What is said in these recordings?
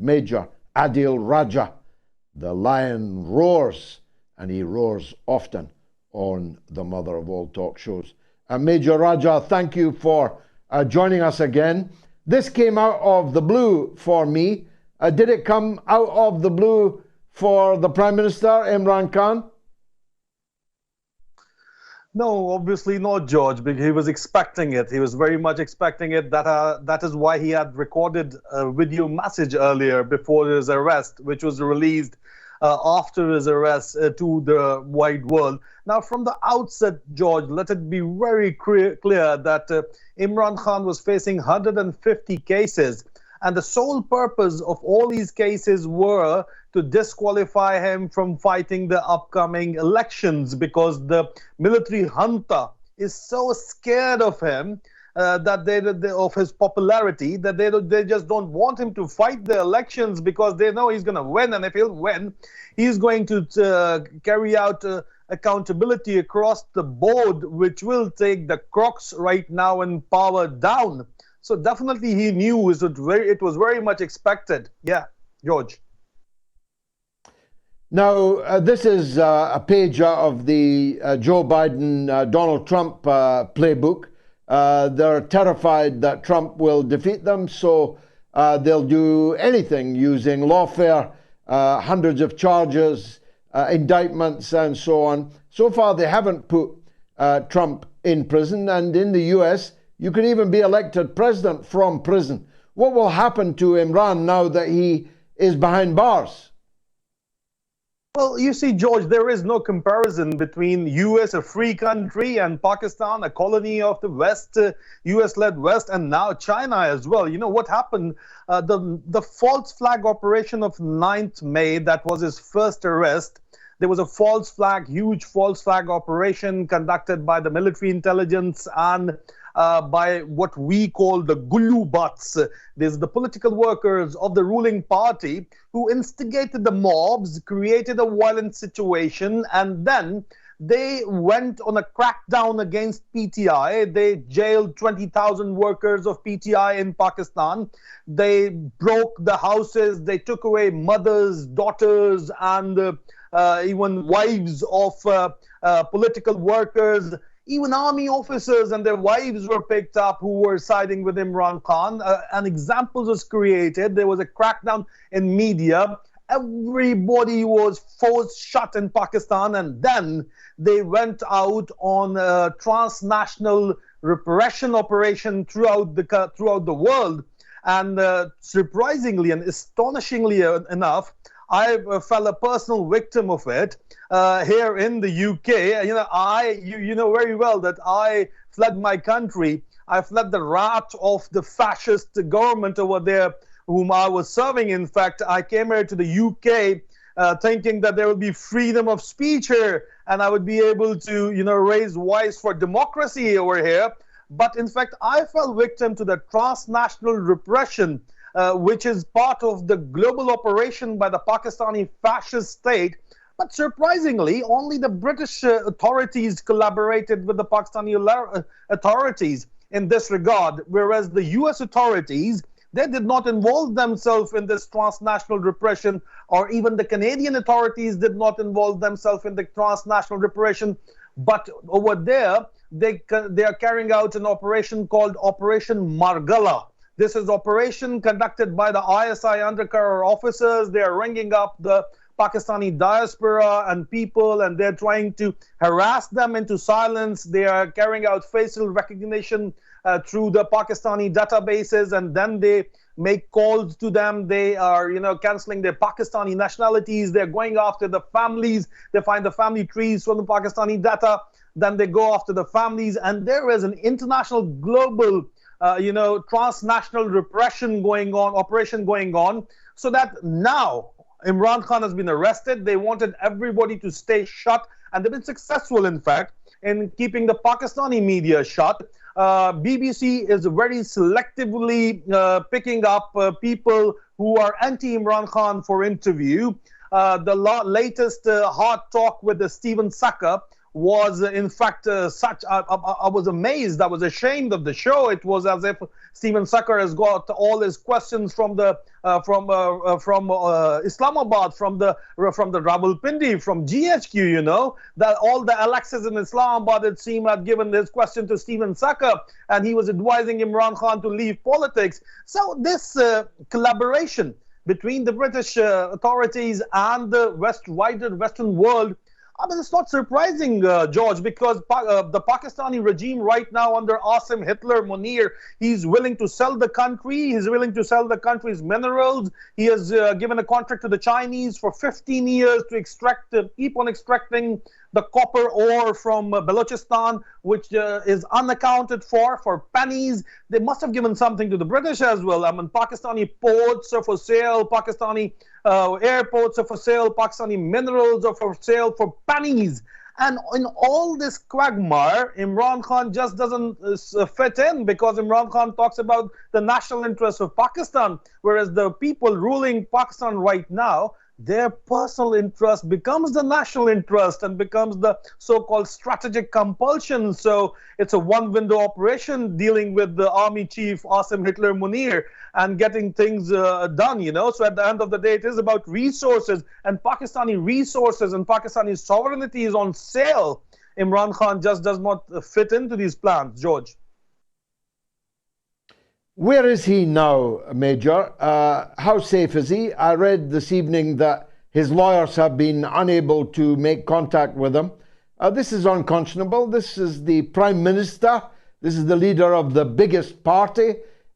Major Aldi Raya. The lion roars, and he roars often on the mother of all talk shows. Major Raya, thank you for joining us again. This came out of the blue for me. Did it come out of the blue for the Prime Minister, Imran Khan? No, obviously not, George, because he was expecting it. He was very much expecting it. That is why he had recorded a video message earlier before his arrest, which was released after his arrest to the wide world. Now, from the outset, George, let it be very clear that Imran Khan was facing 150 cases. And the sole purpose of all these cases were to disqualify him from fighting the upcoming elections, because the military junta is so scared of him of his popularity, that they just don't want him to fight the elections, because they know he's going to win. And if he'll win, he's going to carry out accountability across the board, which will take the crooks right now in power down. So definitely he knew it was very much expected. Yeah, George. Now, this is a page out of the Joe Biden-Donald Trump playbook. They're terrified that Trump will defeat them, so they'll do anything using lawfare, hundreds of charges, indictments, and so on. So far, they haven't put Trump in prison, and in the US, you can even be elected president from prison. What will happen to Imran now that he is behind bars? Well, you see, George, there is no comparison between US, a free country, and Pakistan, a colony of the West, US-led West, and now China as well. You know what happened? The false flag operation of 9th May, that was his first arrest. There was a false flag, huge false flag operation conducted by the military intelligence and by what we call the Galloway. There's the political workers of the ruling party who instigated the mobs, created a violent situation, and then they went on a crackdown against PTI. They jailed 20,000 workers of PTI in Pakistan. They broke the houses. They took away mothers, daughters, and even wives of political workers. Even army officers and their wives were picked up who were siding with Imran Khan. An example was created. There was a crackdown in media. Everybody was forced shut in Pakistan, and then they went out on a transnational repression operation throughout the world. And surprisingly and astonishingly enough, I fell a personal victim of it here in the UK. You know very well that I fled my country. I fled the wrath of the fascist government over there, whom I was serving. In fact, I came here to the UK thinking that there would be freedom of speech here, and I would be able to, raise voice for democracy over here. But in fact, I fell victim to the transnational repression, which is part of the global operation by the Pakistani fascist state. But surprisingly, only the British authorities collaborated with the Pakistani authorities in this regard, whereas the US authorities, they did not involve themselves in this transnational repression, or even the Canadian authorities did not involve themselves in the transnational repression. But over there, they are carrying out an operation called Operation Margala. This is operation conducted by the ISI undercover officers. They are ringing up the Pakistani diaspora and people, and they're trying to harass them into silence. They are carrying out facial recognition through the Pakistani databases, and then they make calls to them. They are, canceling their Pakistani nationalities. They're going after the families. They find the family trees from the Pakistani data. Then they go after the families, and there is an international global transnational repression operation going on, so that now Imran Khan has been arrested. They wanted everybody to stay shut, and they've been successful, in fact, in keeping the Pakistani media shut. BBC is very selectively picking up people who are anti-Imran Khan for interview. The latest hard talk with the Stephen Saka was in fact I was amazed. I was ashamed of the show. It was as if Stephen Sucker has got all his questions from the from Islamabad, from the Rawalpindi, from GHQ. You know that all the Alexis in Islamabad, it seemed, had given his question to Stephen Sucker, and he was advising Imran Khan to leave politics. So this collaboration between the British authorities and the wider Western world, I mean, it's not surprising, George, because the Pakistani regime right now under Asim Hitler Munir, he's willing to sell the country. He's willing to sell the country's minerals. He has given a contract to the Chinese for 15 years to keep on extracting the copper ore from Balochistan, which is unaccounted for pennies. They must have given something to the British as well. I mean, Pakistani ports are for sale, Pakistani airports are for sale, Pakistani minerals are for sale for pennies. And in all this quagmire, Imran Khan just doesn't fit in, because Imran Khan talks about the national interests of Pakistan, whereas the people ruling Pakistan right now, their personal interest becomes the national interest and becomes the so-called strategic compulsion. So it's a one-window operation dealing with the army chief Asim Hitler Munir and getting things done, you know. So at the end of the day, it is about resources, and Pakistani resources and Pakistani sovereignty is on sale. Imran Khan just does not fit into these plans, George. Where is he now, Major? How safe is he? I read this evening that his lawyers have been unable to make contact with him. This is unconscionable. This is the Prime Minister. This is the leader of the biggest party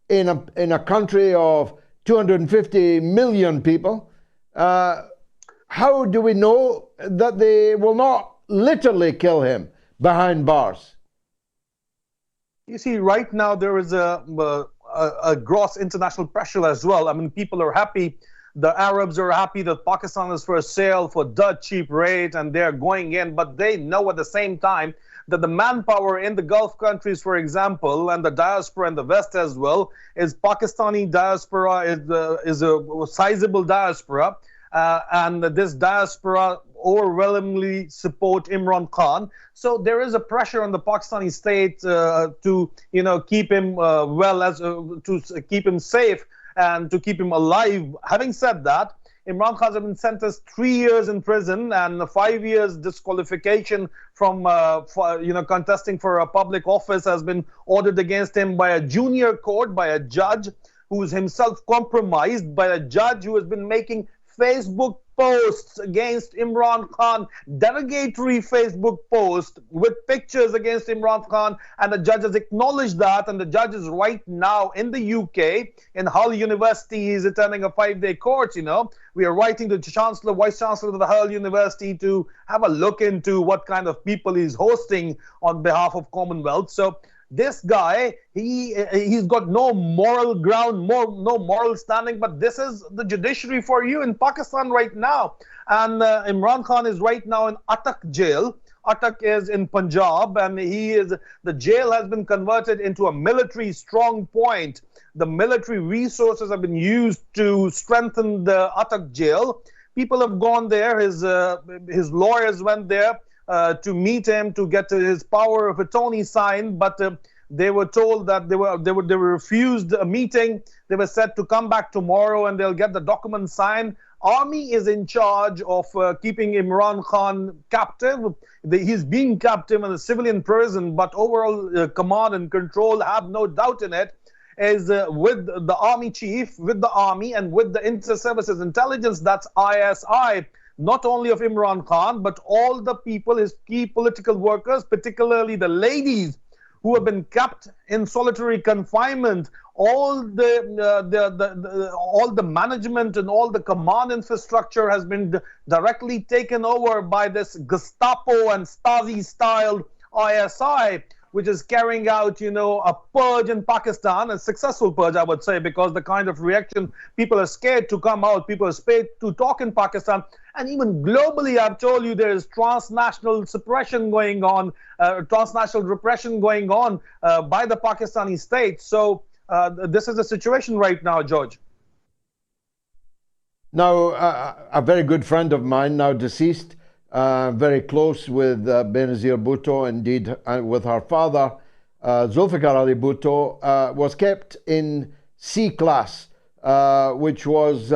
in a country of 250 million people. How do we know that they will not literally kill him behind bars? You see, right now there is a gross international pressure as well. I mean, people are happy. The Arabs are happy that Pakistan is for sale for dirt cheap rate, and they're going in. But they know at the same time that the manpower in the Gulf countries, for example, and the diaspora in the West as well, is Pakistani diaspora is a sizable diaspora. And this diaspora overwhelmingly support Imran Khan. So there is a pressure on the Pakistani state to, you know, keep him to keep him safe and to keep him alive. Having said that, Imran Khan has been sentenced 3 years in prison and 5 years disqualification from contesting for a public office has been ordered against him by a junior court, by a judge who is himself compromised, by a judge who has been making Facebook posts against Imran Khan, derogatory Facebook posts with pictures against Imran Khan, and the judge has acknowledged that, and the judge is right now in the UK, in Hull University. He's attending a 5-day course, you know. We are writing to the Chancellor, Vice Chancellor of the Hull University to have a look into what kind of people he's hosting on behalf of Commonwealth. So this guy, he's got no moral ground, no moral standing, but this is the judiciary for you in Pakistan right now. And Imran Khan is right now in Attak jail. Attak is in Punjab, and the jail has been converted into a military strong point. The military resources have been used to strengthen the Attak jail. People have gone there. His lawyers went there to meet him, to get his power of attorney signed, but they were told that they were refused a meeting. They were said to come back tomorrow and they'll get the document signed. Army is in charge of keeping Imran Khan captive. He's being captive in a civilian prison, but overall command and control, have no doubt in it, is with the army chief, with the army, and with the inter-services intelligence, that's ISI. Not only of Imran Khan, but all the people, his key political workers, particularly the ladies who have been kept in solitary confinement. All the management and all the command infrastructure has been directly taken over by this Gestapo and Stasi-styled ISI, which is carrying out, you know, a purge in Pakistan, a successful purge, I would say, because the kind of reaction, people are scared to come out, people are scared to talk in Pakistan. And even globally, I've told you, there is transnational suppression going on, transnational repression going on by the Pakistani state. So this is the situation right now, George. Now, a very good friend of mine, now deceased, very close with Benazir Bhutto, indeed with her father, Zulfikar Ali Bhutto, was kept in C class, which was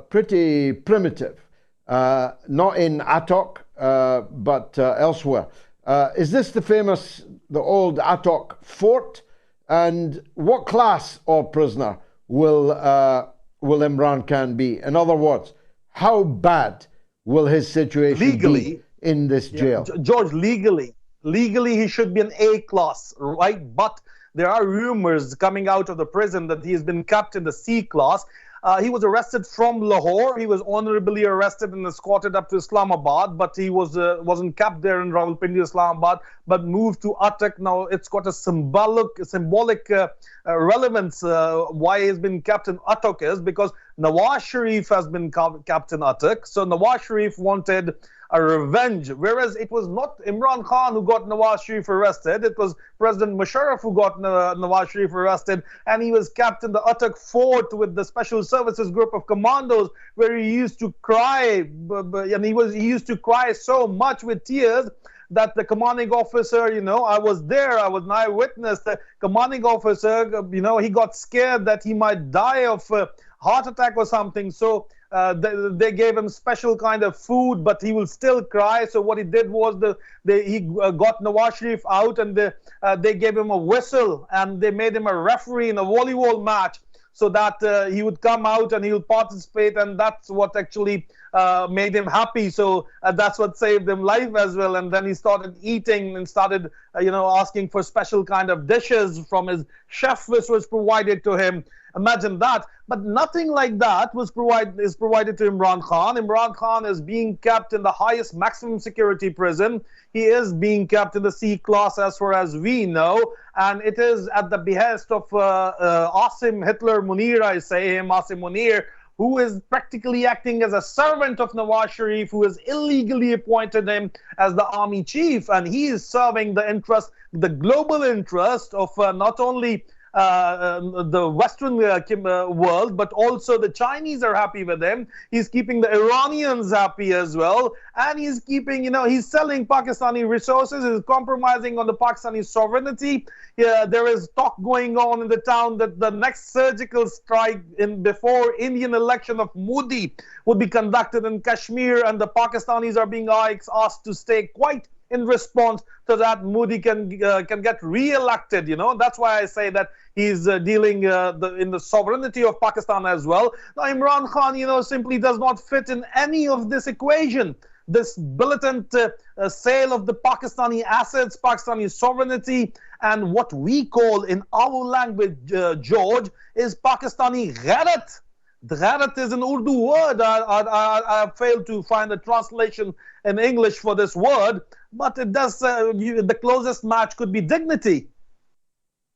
pretty primitive, not in Attock, but elsewhere. Is this the old Attock fort? And what class of prisoner will Imran Khan be? In other words, how bad will his situation be in this jail? George, legally he should be an A class, right? But there are rumors coming out of the prison that he has been kept in the C class. He was arrested from Lahore. He was honorably arrested and escorted up to Islamabad, but he wasn't kept there in Rawalpindi, Islamabad, but moved to Attock. Now it's got a symbolic relevance. Why he's been kept in Attock is because Nawaz Sharif has been kept in Attock. So Nawaz Sharif wanted a revenge, whereas it was not Imran Khan who got Nawaz Sharif arrested. It was President Musharraf who got Nawaz Sharif arrested, and he was kept in the Attock fort with the Special Services group of commandos, where he used to cry, and he used to cry so much with tears that the commanding officer, I was there, I was an eyewitness. The commanding officer, he got scared that he might die of heart attack or something. So they gave him special kind of food, but he will still cry. So what he did was he got Nawaz Sharif out, and they gave him a whistle, and they made him a referee in a volleyball match, so that he would come out and he would participate, and that's what actually made him happy. So that's what saved him life as well. And then he started eating and started, asking for special kind of dishes from his chef, which was provided to him. Imagine that. But nothing like that is provided to Imran Khan. Imran Khan is being kept in the highest maximum security prison. He is being kept in the C class as far as we know. And it is at the behest of Asim Hitler Munir, I say him, Asim Munir, who is practically acting as a servant of Nawaz Sharif, who has illegally appointed him as the army chief. And he is serving the global interest of not only the Western world, but also the Chinese are happy with him. He's keeping the Iranians happy as well. And he's keeping, he's selling Pakistani resources, he's compromising on the Pakistani sovereignty. There is talk going on in the town that the next surgical strike before Indian election of Modi would be conducted in Kashmir, and the Pakistanis are being asked to stay quiet in response to that. Modi can get re-elected. That's why I say that he's dealing in the sovereignty of Pakistan as well. Now Imran Khan, simply does not fit in any of this equation. This blatant sale of the Pakistani assets, Pakistani sovereignty, and what we call in our language, George, is Pakistani ghairat. The ghairat is an Urdu word. I failed to find a translation in English for this word, but it does. The closest match could be dignity.